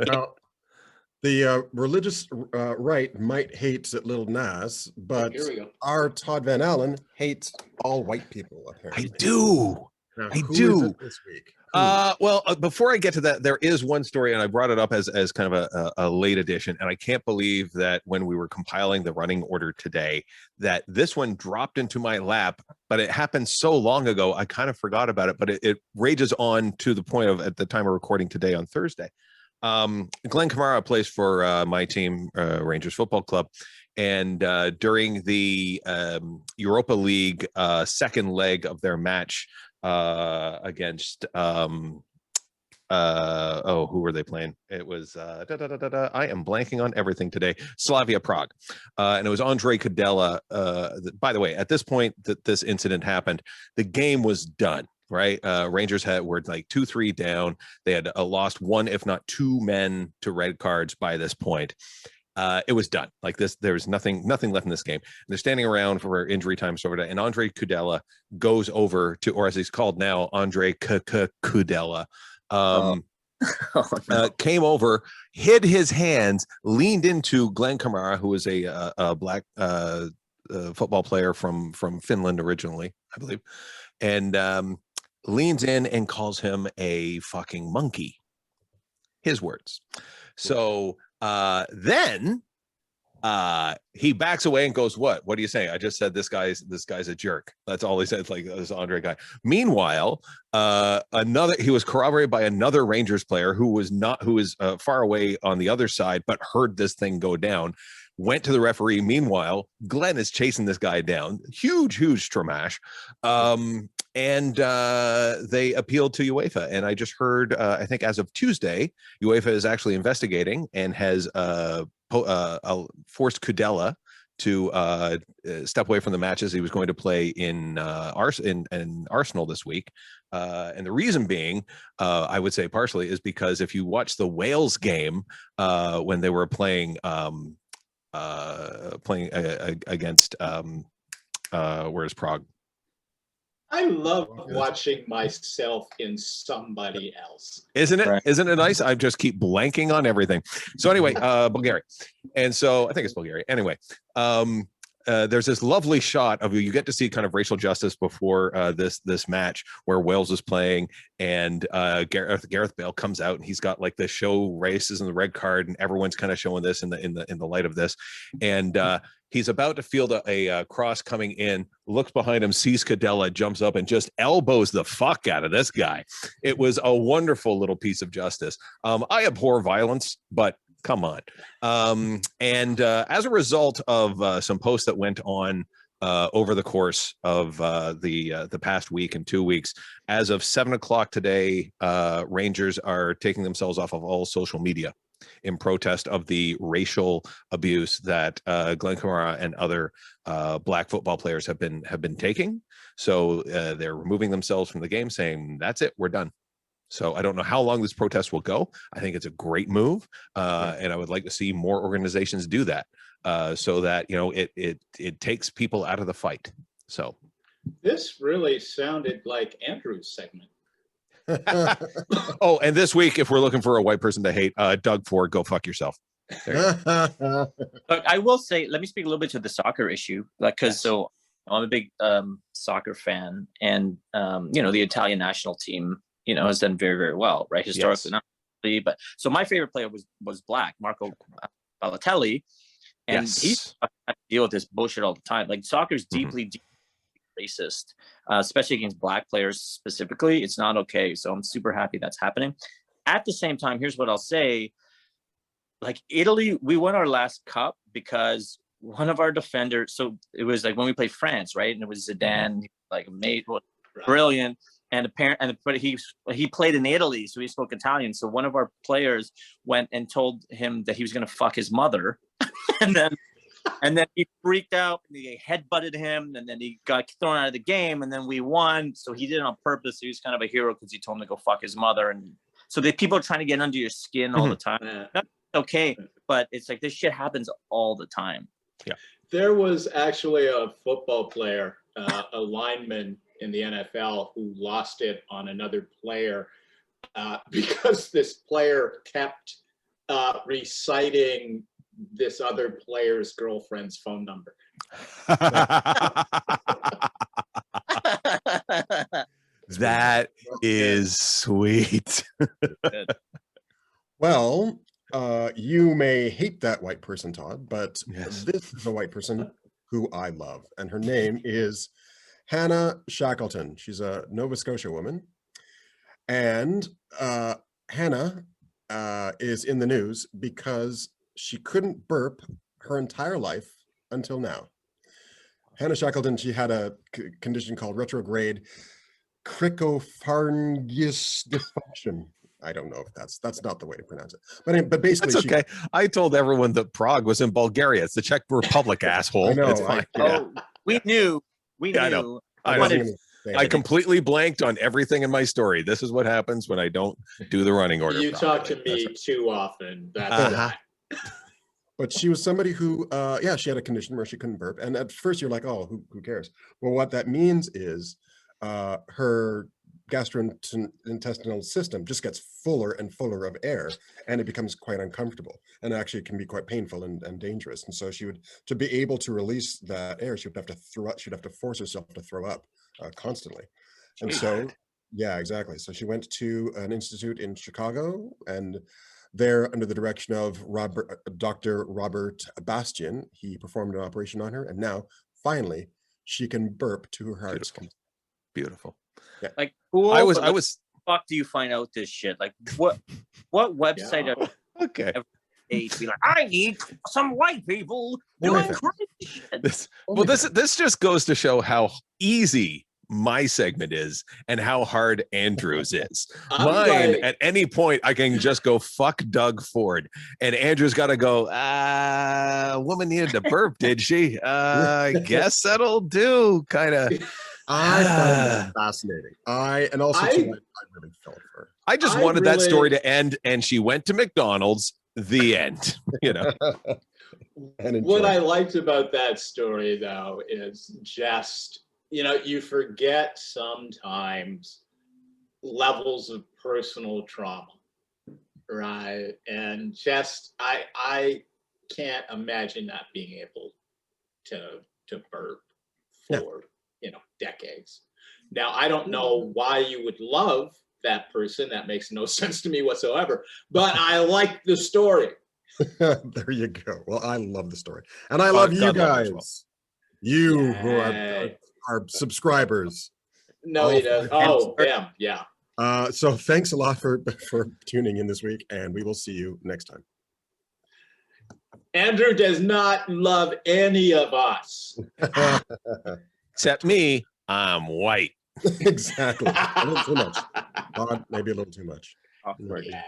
Now, the religious right might hate Little Nas, but here we go. our Todd Van Allen hates all white people, apparently. I do. Now, I who do. is it this week? Well, before I get to that, there is one story, and I brought it up as kind of a late edition, and I can't believe that when we were compiling the running order today, that this one dropped into my lap, but it happened so long ago, I kind of forgot about it, but it rages on to the point of at the time of recording today on Thursday. Glenn Kamara plays for my team, Rangers Football Club, and during the Europa League second leg of their match against who were they playing? It was I am blanking on everything today. Slavia Prague, and it was Andre Kudela. By the way, at this point that this incident happened, the game was done. Right, Rangers were like 2-3 down. They had lost one, if not two, men to red cards by this point. It was done. Like this, there was nothing left in this game. And they're standing around for injury time, sort of. And Andre Kudela goes over to, or as he's called now, Andre Kudela, came over, hid his hands, leaned into Glenn Kamara, who was a black football player from Finland originally, I believe, and leans in and calls him a fucking monkey. His words. So then he backs away and goes, what are you saying? I just said this guy's a jerk. That's all he said. Like this Andre guy. Meanwhile, he was corroborated by another Rangers player who was far away on the other side, but heard this thing go down, went to the referee. Meanwhile, Glenn is chasing this guy down. Huge tramash. And they appealed to UEFA. And I just heard, I think as of Tuesday, UEFA is actually investigating and has forced Kudela to step away from the matches he was going to play in Arsenal this week. And the reason being, I would say partially, is because if you watch the Wales game when they were playing against where's Prague? I love watching myself in somebody else. Isn't it? Right. Isn't it nice? I just keep blanking on everything. So anyway, Bulgaria. And so I think it's Bulgaria. Anyway, there's this lovely shot of you get to see kind of racial justice before this match where Wales is playing, and Gareth Bale comes out and he's got like the show races and the red card, and everyone's kind of showing this in the light of this, and he's about to field a cross coming in, looks behind him, sees Kudela, jumps up and just elbows the fuck out of this guy. It was a wonderful little piece of justice. I abhor violence, but come on. And as a result of some posts that went on over the course of the past week and 2 weeks, as of 7:00 today, Rangers are taking themselves off of all social media in protest of the racial abuse that Glenn Kamara and other black football players have been taking. So they're removing themselves from the game, saying, that's it, we're done. So I don't know how long this protest will go. I think it's a great move, and I would like to see more organizations do that, so that it takes people out of the fight. So this really sounded like Andrew's segment. Oh, and this week, if we're looking for a white person to hate, Doug Ford, go fuck yourself. But I will say, let me speak a little bit to the soccer issue, so I'm a big soccer fan, and the Italian national team has done very, very well, right? Historically, not really, but so my favorite player was black, Marco Balotelli, and he's I deal with this bullshit all the time. Like, soccer is deeply, deeply racist, especially against black players specifically. It's not okay. So I'm super happy that's happening. At the same time, here's what I'll say: like Italy, we won our last cup because one of our defenders. So it was like when we played France, right? And it was Zidane, like brilliant. But he played in Italy, so he spoke Italian. So one of our players went and told him that he was going to fuck his mother, and then he freaked out and he headbutted him, and then he got thrown out of the game, and then we won. So he did it on purpose. He was kind of a hero because he told him to go fuck his mother, and so the people are trying to get under your skin all the time. That's okay, but it's like this shit happens all the time. Yeah, there was actually a football player, a lineman in the NFL, who lost it on another player because this player kept reciting this other player's girlfriend's phone number. That is sweet. Well, you may hate that white person, Todd, but Yes. this is a white person who I love, and her name is Hannah Shackleton. She's a Nova Scotia woman, and Hannah is in the news because she couldn't burp her entire life until now. Hannah Shackleton, she had a condition called retrograde cricopharyngeus dysfunction. I don't know if that's not the way to pronounce it, but basically, That's okay. I told everyone that Prague was in Bulgaria. It's the Czech Republic, asshole. I know. It's fine. Oh, we knew. We Yeah, I knew. know. I I wasn't know. gonna say I it. completely blanked on everything in my story. This is what happens when I don't do the running order. You talk to properly. me too often. That's Uh-huh. why. But she was somebody who, yeah, she had a condition where she couldn't burp. And at first you're like, oh, who cares? Well, what that means is her gastrointestinal system just gets fuller and fuller of air, and it becomes quite uncomfortable. And actually it can be quite painful and dangerous. And so she would, to be able to release that air, she would have to throw up, she'd have to force herself to throw up constantly. And so, yeah, exactly. So she went to an institute in Chicago, and there, under the direction of Dr. Robert Bastian, he performed an operation on her, and now, finally, she can burp to her heart's Beautiful. content. Beautiful. Like, who I was fuck do you find out this shit? Like, what website Yeah. are okay. they to be like, I need some white people doing crazy shit. This just goes to show how easy my segment is and how hard Andrew's is. I'm Mine, like- at any point, I can just go fuck Doug Ford, and Andrew's got to go. Woman needed to burp, did she? I guess that'll do. Kind of. I find that fascinating. And also, too, I really felt for her. I just I wanted that really- story to end, and she went to McDonald's. The end. You know. And What enjoyed I it. liked about that story, though, is just, you forget sometimes levels of personal trauma, right? And just, I can't imagine not being able to burp for, decades. Now, I don't know why you would love that person. That makes no sense to me whatsoever, but I like the story. There you go. Well, I love the story, and I love you God love guys. you as well. You who Yay. are subscribers. No, Oh, he does. Oh, damn. Yeah. So thanks a lot for tuning in this week, and we will see you next time. Andrew does not love any of us. Except me. I'm white. Exactly. A little too much. Maybe a little too much. Yeah.